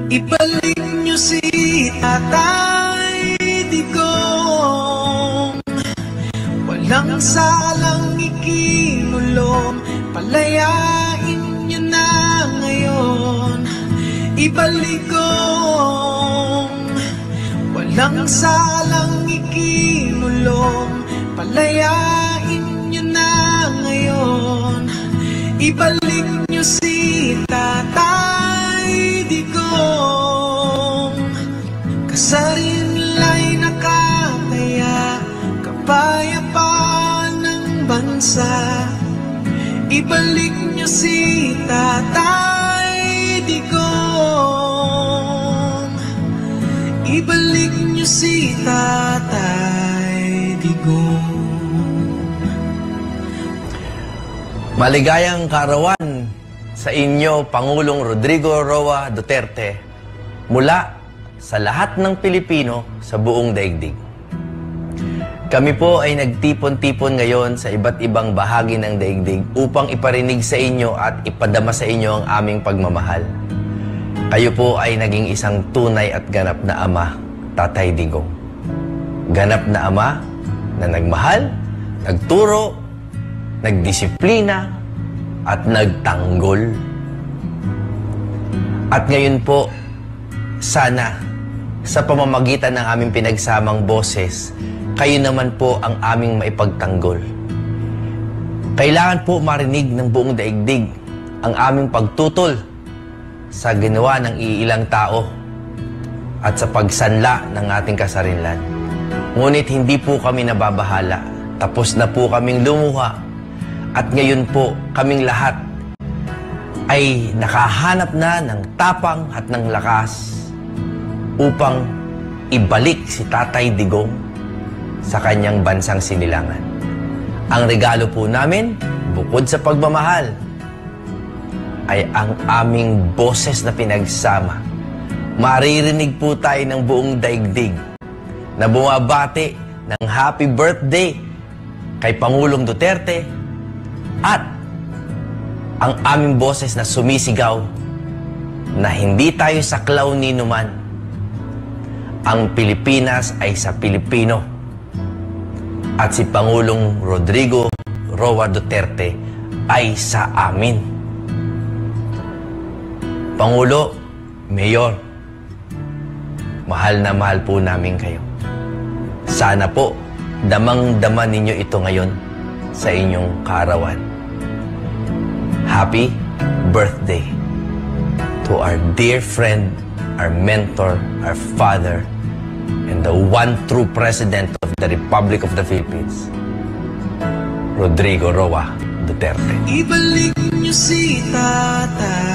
Ibalik niyo si Tatay Digong, walang salang ikinulong, palayain niyo na ngayon. Ibalik Gong, walang salang ikinulong, palayain niyo na ngayon. Ibalik niyo si Tatay Digong, kasarinlay nakataya, kapayapaan ng bansa. Ibalik niyo si Tatay Digong, ibalik niyo si Tatay Digong. Maligayang kaarawan sa inyo, Pangulong Rodrigo Roa Duterte, mula sa lahat ng Pilipino sa buong daigdig. Kami po ay nagtipon-tipon ngayon sa iba't ibang bahagi ng daigdig upang iparinig sa inyo at ipadama sa inyo ang aming pagmamahal. Kayo po ay naging isang tunay at ganap na ama, Tatay Digong. Ganap na ama na nagmahal, nagturo, nagdisiplina, at nagtanggol. At ngayon po, sana sa pamamagitan ng aming pinagsamang boses, kayo naman po ang aming maipagtanggol. Kailangan po marinig ng buong daigdig ang aming pagtutol sa ginawa ng iilang tao at sa pagsanla ng ating kasarinlan. Ngunit hindi po kami nababahala. Tapos na po kaming lumuha. At ngayon po, kaming lahat ay nakahanap na ng tapang at ng lakas upang ibalik si Tatay Digong sa kanyang bansang sinilangan. Ang regalo po namin, bukod sa pagmamahal, ay ang aming boses na pinagsama. Maririnig po tayo ng buong daigdig na bumabati ng happy birthday kay Pangulong Duterte at ang aming boses na sumisigaw na hindi tayo saklaw ni numan. Ang Pilipinas ay sa Pilipino at si Pangulong Rodrigo Roa Duterte ay sa amin. Pangulo, Mayor, mahal na mahal po namin kayo. Sana po damang-dama ninyo ito ngayon sa inyong kaarawan. Happy birthday to our dear friend, our mentor, our father, and the one true President of the Republic of the Philippines, Rodrigo Roa Duterte. Ibalik niyo si Tatay